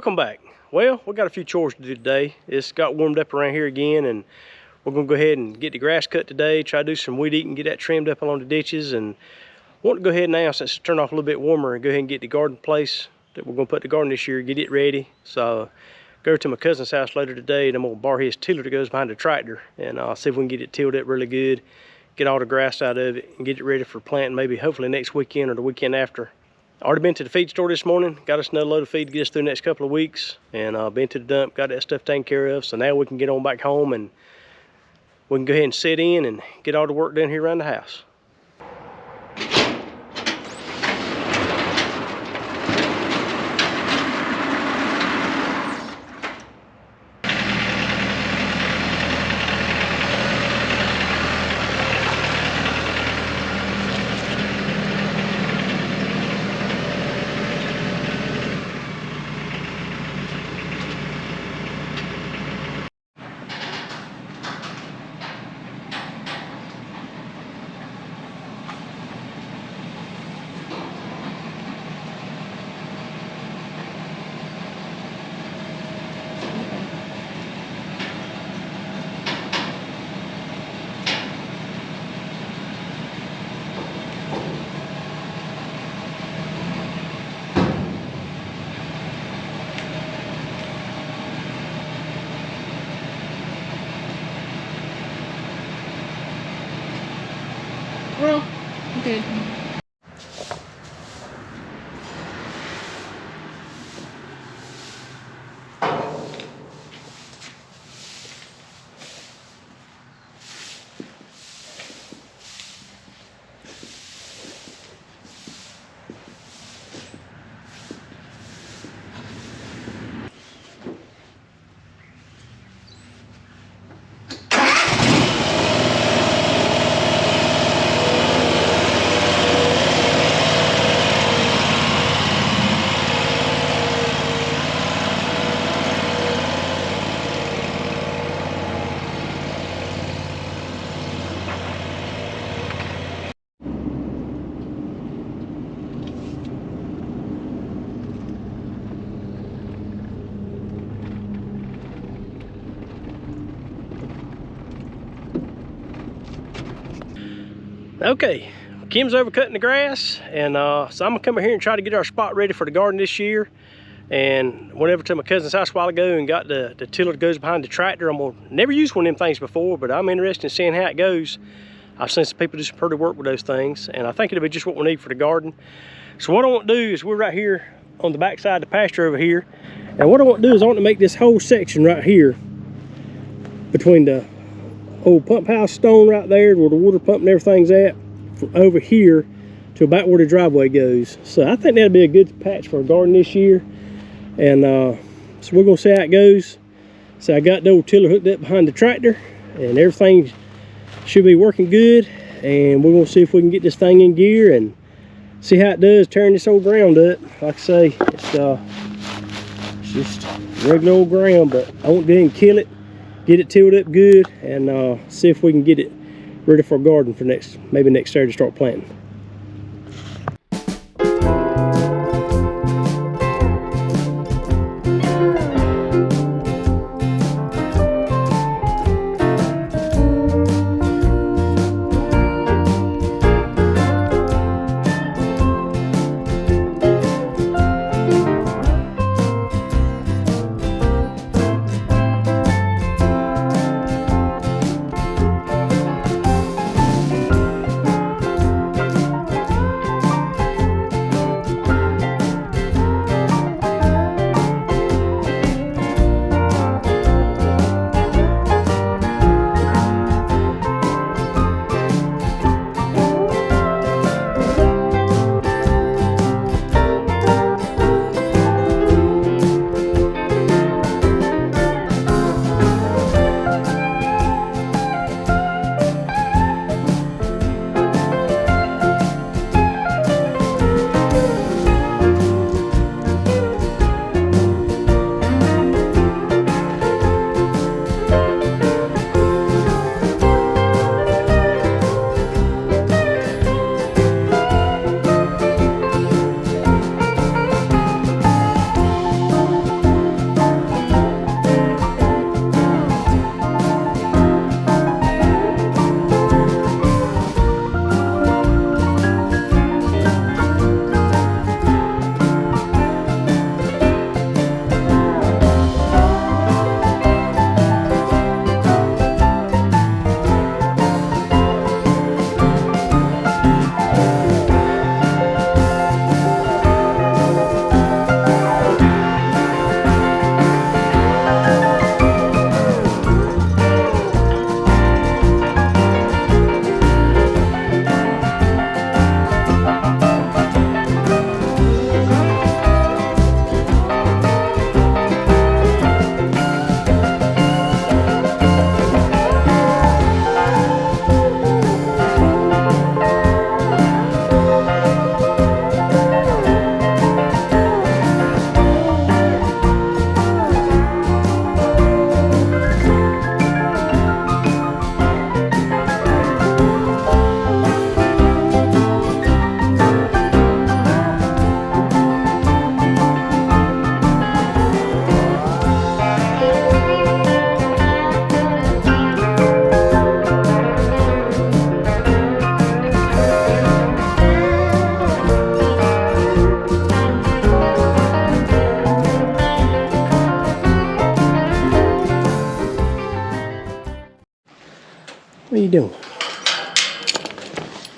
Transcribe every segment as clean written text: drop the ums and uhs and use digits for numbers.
Welcome back. Well, we got a few chores to do today. It's got warmed up around here again, and we're gonna go ahead and get the grass cut today, try to do some weed eating, get that trimmed up along the ditches, and want to go ahead now, since it's turned off a little bit warmer, and go ahead and get the garden place that we're gonna put the garden this year, get it ready. So go to my cousin's house later today, and I'm gonna borrow his tiller that goes behind the tractor, and see if we can get it tilled up really good, get all the grass out of it, and get it ready for planting maybe hopefully next weekend or the weekend after. Already been to the feed store this morning, got us another load of feed to get us through the next couple of weeks, and been to the dump, got that stuff taken care of. So now we can get on back home and we can go ahead and sit in and get all the work done here around the house. Well, good. Okay, Kim's over cutting the grass, and so I'm gonna come over here and try to get our spot ready for the garden this year. And went over to my cousin's house a while ago and got the tiller that goes behind the tractor. I'm gonna never used one of them things before, but I'm interested in seeing how it goes. I've seen some people do some pretty work with those things, and I think it'll be just what we need for the garden. So what I want to do is, we're right here on the back side of the pasture over here, and what I want to do is I want to make this whole section right here between the old pump house stone right there where the water pump and everything's at, from over here to about where the driveway goes. So I think that'll be a good patch for a garden this year. And so we're gonna see how it goes. So I got the old tiller hooked up behind the tractor, and everything should be working good. And we're gonna see if we can get this thing in gear and see how it does tearing this old ground up. Like I say, it's just regular old ground, but I want to go ahead and kill it, get it tilled up good, and see if we can get it ready for a garden for maybe next Saturday to start planting.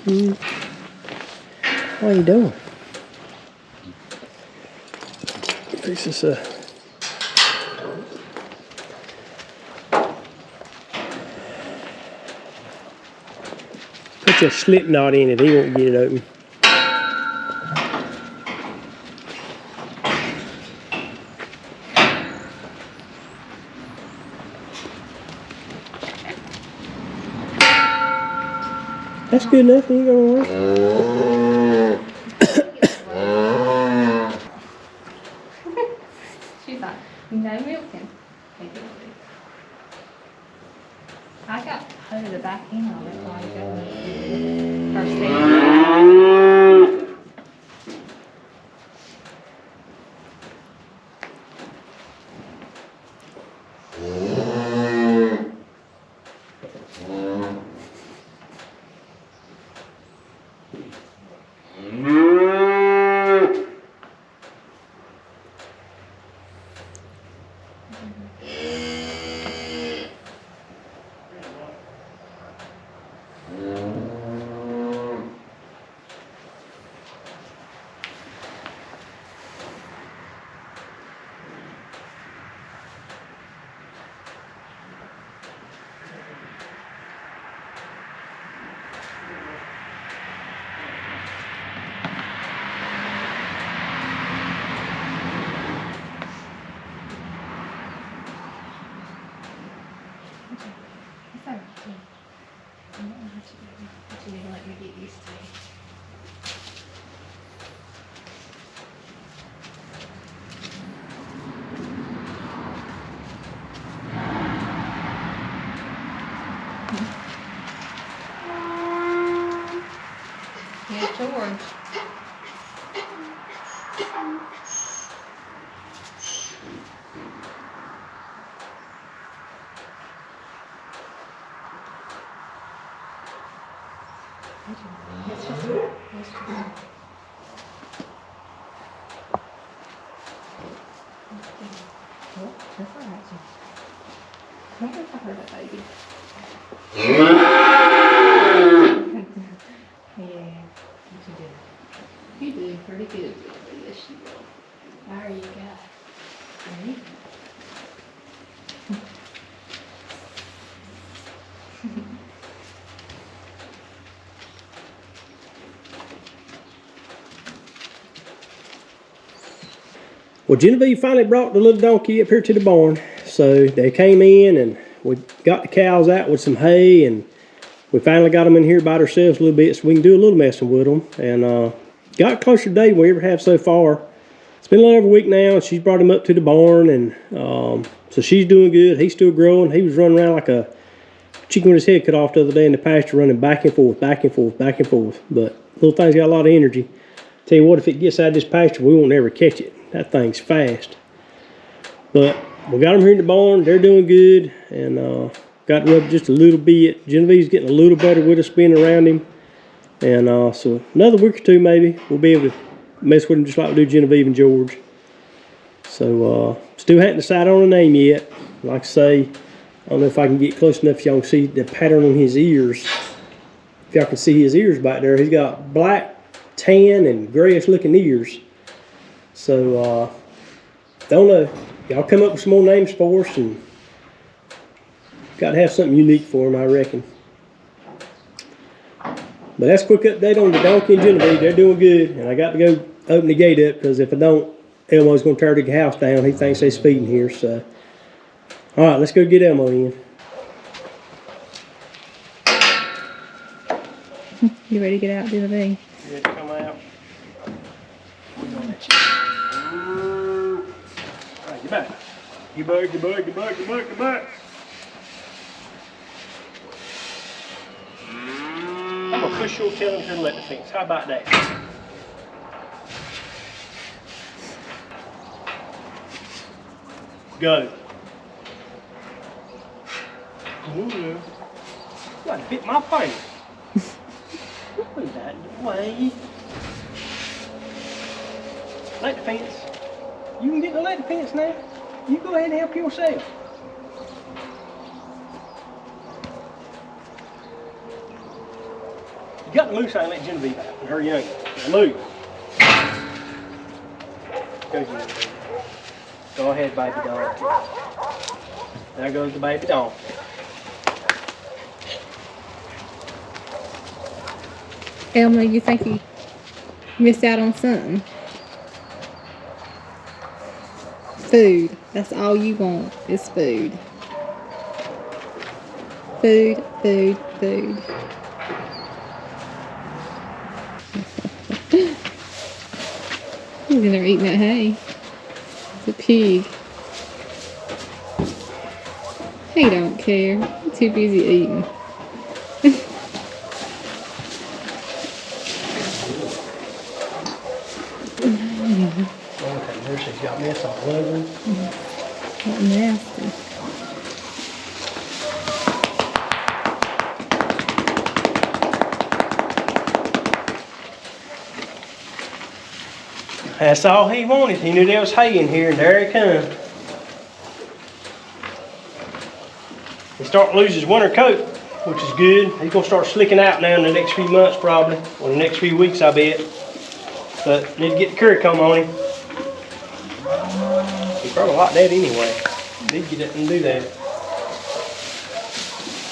What are you doing? Fix this up. Put your slip knot in it, he won't get it open. That's good enough, ain't gonna work. She's like, no milking. I got hold of the back end of it while you got first thing. You need to let me get used to it. Yeah, chores. That's all right. I wonder if I heard that baby. Yeah, what you do? You do pretty good. Yes, you will. There you go. Ready? Well, Genevieve finally brought the little donkey up here to the barn. So they came in and we got the cows out with some hay, and we finally got them in here by ourselves a little bit so we can do a little messing with them. And got closer today than we ever have so far. It's been a little over a week now, and she's brought him up to the barn, and so she's doing good. He's still growing. He was running around like a chicken with his head cut off the other day in the pasture, running back and forth, back and forth, back and forth. But little thing's got a lot of energy. Tell you what, if it gets out of this pasture, we won't ever catch it. That thing's fast. But we got them here in the barn. They're doing good, and got to rub just a little bit. Genevieve's getting a little better with us being around him. And so another week or two maybe, we'll be able to mess with him just like we do Genevieve and George. So still hadn't decided on a name yet. Like I say, I don't know if I can get close enough so y'all can see the pattern on his ears. If y'all can see his ears back there, he's got black, tan, and grayish looking ears. So don't know. Y'all come up with some more names for us, and got to have something unique for him, I reckon. But that's a quick update on the donkey and Genevieve. They're doing good, and I got to go open the gate up because if I don't, Elmo's going to tear the house down. He thinks he's feeding here. So, all right, let's go get Elmo in. You ready to get out, Genevieve? You ready to come out? We're going at you. All right, get back. Get back, get back, get back, get back, get back. I'm going to push your tail into the electric fence. How about that? Go. Ooh. You got to bit my finger. Put that away. Electric fence. You can get the electric fence now. You go ahead and help yourself. You got the moose out and let Genevieve out and her young. Now move. Go, Genevieve. Go ahead, baby doll. There goes the baby doll. Elma, you think you missed out on something? Food. That's all you want is food. Food, food, food. He's in there eating that hay. It's a pig. He don't care. He's too busy eating. Okay, there she's got mess all over. What nasty. That's all he wanted. He knew there was hay in here, and there he come. He's starting to lose his winter coat, which is good. He's gonna start slicking out now in the next few months, probably, or the next few weeks, I bet. But need to get the curry comb on him. He probably like that anyway. Need to get up and do that.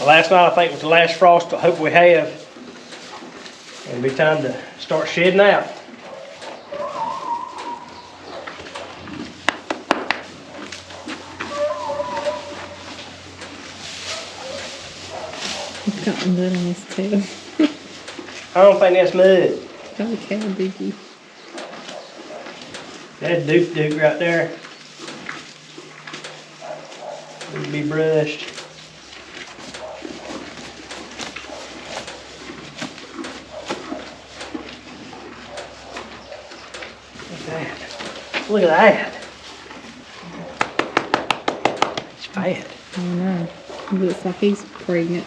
Well, last night I think was the last frost I hope we have. It'll be time to start shedding out. He's got mud on his tail. I don't think that's mud. Probably cow dookie. That's doop right there. Need to be brushed. Look at that. It's fat. I know. He looks like he's pregnant.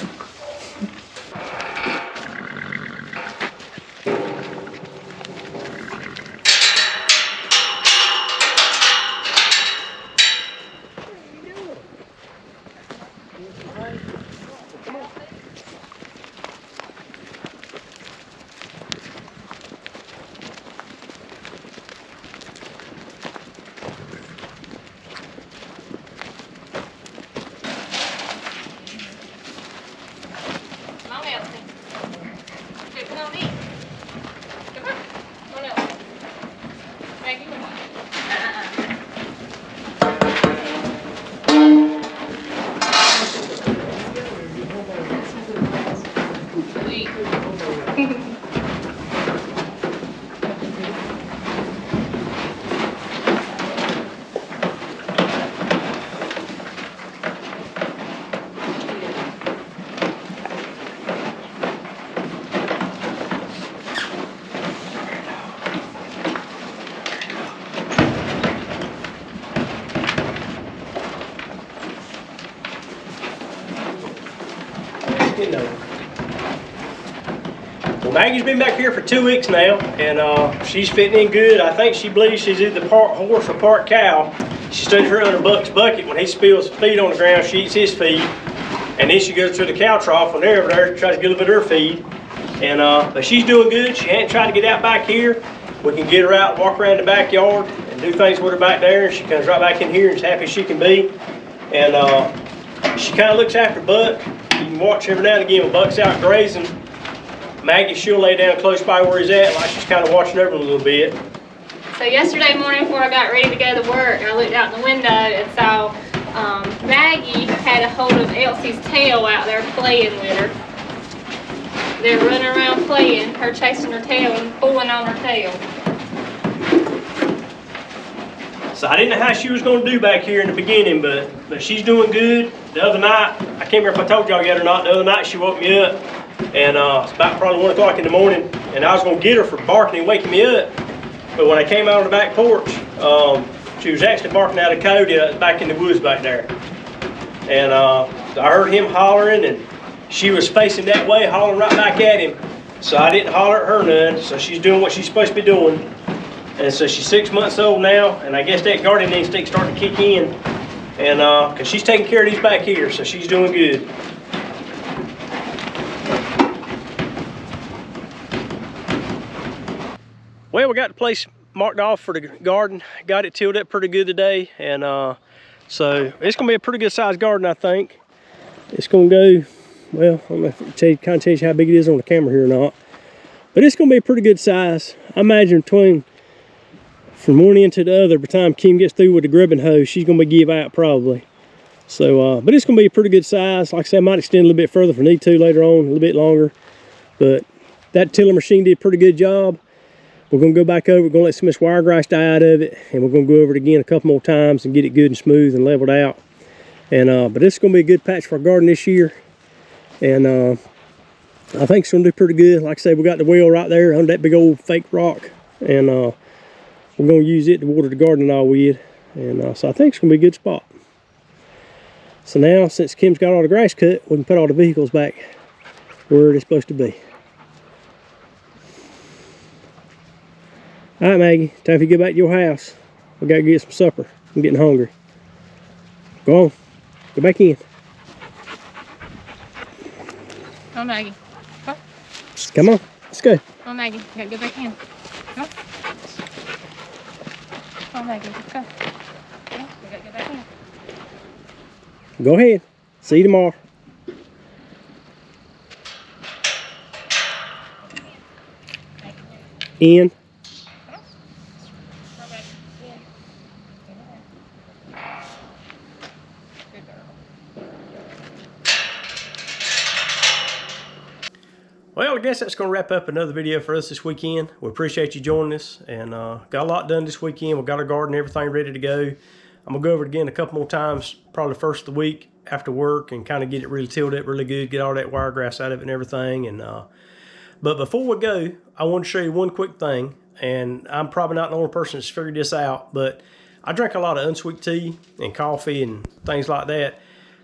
Well, Maggie's been back here for 2 weeks now, and she's fitting in good. I think she believes she's either part horse or part cow. She stood her under Buck's bucket. When he spills feed on the ground, she eats his feed. And then she goes to the cow trough when they're over there, tries to get a little bit of her feed. And but she's doing good. She ain't trying to get out back here. We can get her out and walk around the backyard and do things with her back there. And she comes right back in here and as happy as she can be. And she kind of looks after Buck. You can watch every now and again when Buck's out grazing. Maggie, she'll lay down close by where he's at, like she's kind of watching over him a little bit. So yesterday morning before I got ready to go to work, I looked out the window and saw Maggie had a hold of Elsie's tail out there playing with her. They're running around playing, her chasing her tail and pulling on her tail. So I didn't know how she was going to do back here in the beginning, but she's doing good. The other night, I can't remember if I told y'all yet or not, the other night she woke me up, and it's about probably 1 o'clock in the morning, and I was going to get her for barking and waking me up. But when I came out on the back porch, she was actually barking at a coyote back in the woods back there. And I heard him hollering, and she was facing that way, hollering right back at him. So I didn't holler at her none, so she's doing what she's supposed to be doing. And so she's 6 months old now, and I guess that guardian instinct's starting to kick in. And because she's taking care of these back here, so she's doing good. Well, we got the place marked off for the garden. Got it tilled up pretty good today, and so it's gonna be a pretty good sized garden, I think. It's gonna go, well, I don't know if it kind of tells you how big it is on the camera here or not, but it's gonna be a pretty good size. I imagine from one end to the other, by the time Kim gets through with the grubbing hoe, she's gonna be give out probably. So, but it's gonna be a pretty good size. Like I said, I might extend a little bit further if I need to later on, a little bit longer. But that tiller machine did a pretty good job. We're gonna go back over, we're gonna let some of this wiregrass die out of it, and we're gonna go over it again a couple more times and get it good and smooth and leveled out. And but it's gonna be a good patch for our garden this year. And I think it's gonna do pretty good. Like I said, we got the well right there under that big old fake rock, and we're gonna use it to water the garden and all with. And so I think it's gonna be a good spot. So now, since Kim's got all the grass cut, we can put all the vehicles back where they're supposed to be. All right, Maggie, time for you to get back to your house. We gotta get some supper. I'm getting hungry. Go on, go back in. Come on, Maggie. Come. Come on, let's go. Come on, Maggie. You gotta get back in. Come on. Come on, Maggie. Let's go. Come on. We gotta get back in. Go ahead. See you tomorrow. In. Well, I guess that's going to wrap up another video for us this weekend. We appreciate you joining us, and got a lot done this weekend. We got our garden, everything ready to go. I'm going to go over it again a couple more times, probably the first of the week after work, and kind of get it really tilled up really good, get all that wiregrass out of it and everything. And but before we go, I want to show you one quick thing, and I'm probably not the only person that's figured this out, but I drink a lot of unsweet tea and coffee and things like that.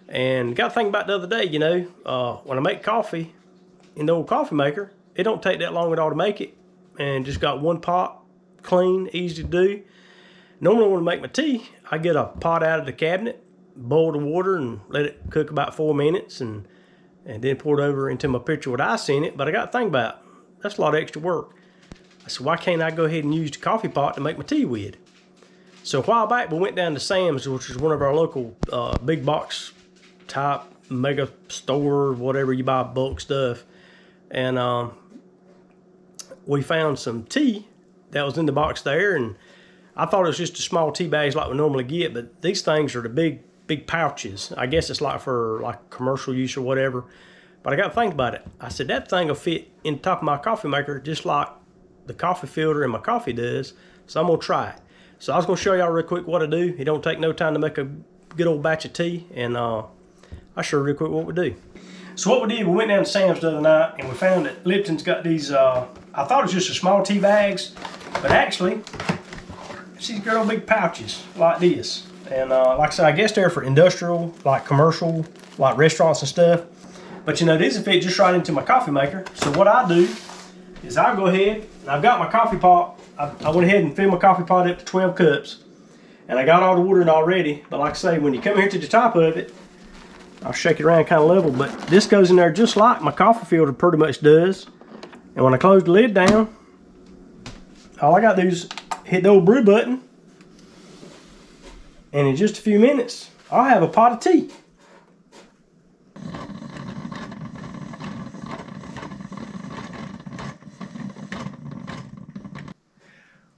And got to think about the other day, you know, when I make coffee in the old coffee maker, it don't take that long at all to make it, and just got one pot, clean, easy to do. Normally when I make my tea, I get a pot out of the cabinet, boil the water and let it cook about 4 minutes, and then pour it over into my pitcher with ice in it. But I got to think about it. That's a lot of extra work. I said, why can't I go ahead and use the coffee pot to make my tea with? So a while back, we went down to Sam's, which is one of our local big box type mega store, whatever you buy bulk stuff. And we found some tea that was in the box there, and I thought it was just a small tea bags like we normally get, but these things are the big pouches. I guess it's like for like commercial use or whatever. But I got to think about it. I said that thing will fit in the top of my coffee maker just like the coffee filter in my coffee does. So I'm gonna try it. So I was gonna show y'all real quick what I do. It don't take no time to make a good old batch of tea, and I'll show you real quick what we do. So what we did, we went down to Sam's the other night, and we found that Lipton's got these, I thought it was just a small tea bags, but actually, these good old big pouches like this. And like I said, I guess they're for industrial, like commercial, like restaurants and stuff. But you know, these will fit just right into my coffee maker. So what I do is I'll go ahead, and I've got my coffee pot. I went ahead and filled my coffee pot up to 12 cups. And I got all the water in already. But like I say, when you come here to the top of it, I'll shake it around kind of level, but this goes in there just like my coffee filter pretty much does. And when I close the lid down, all I got to do is hit the old brew button, and in just a few minutes, I'll have a pot of tea.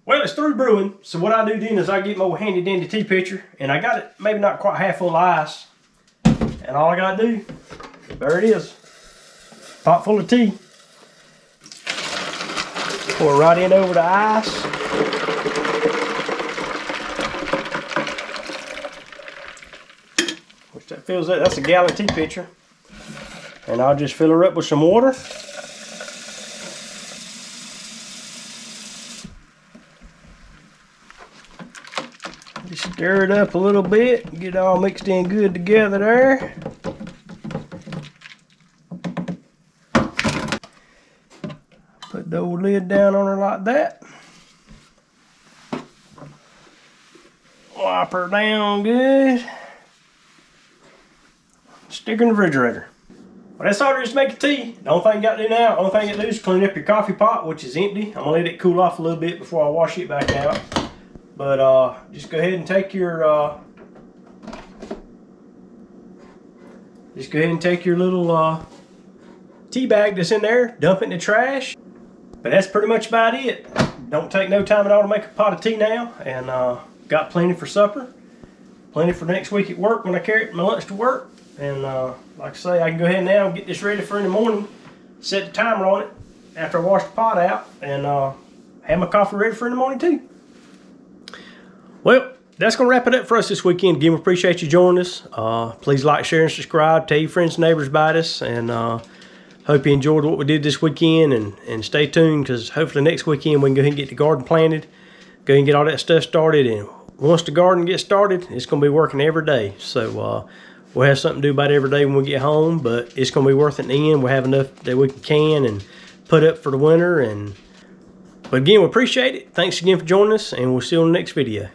Well, it's through brewing, so what I do then is I get my old handy dandy tea pitcher, and I got it maybe not quite half full of ice. And all I gotta do, there it is, pot full of tea. Pour it right in over the ice. Which that fills up, that's a gallon tea pitcher. And I'll just fill her up with some water. Just stir it up a little bit, get it all mixed in good together there. Put the old lid down on her like that. Wipe her down good. Stick her in the refrigerator. Well, that's all there is to make a tea. The only thing you got to do now, only thing you got to do is clean up your coffee pot, which is empty. I'm gonna let it cool off a little bit before I wash it back out. But just go ahead and take your little tea bag that's in there, dump it in the trash. But that's pretty much about it. Don't take no time at all to make a pot of tea now, and got plenty for supper, plenty for next week at work when I carry my lunch to work. And like I say, I can go ahead now and get this ready for in the morning, set the timer on it after I wash the pot out, and have my coffee ready for in the morning too. Well, that's going to wrap it up for us this weekend. Again, we appreciate you joining us. Please like, share, and subscribe. Tell your friends and neighbors about us, and hope you enjoyed what we did this weekend, and stay tuned, because hopefully next weekend we can go ahead and get the garden planted, go ahead and get all that stuff started, and once the garden gets started, it's going to be working every day. So we'll have something to do about it every day when we get home, but it's going to be worth it in the end. We'll have enough that we can and put up for the winter. But again, we appreciate it. Thanks again for joining us, and we'll see you on the next video.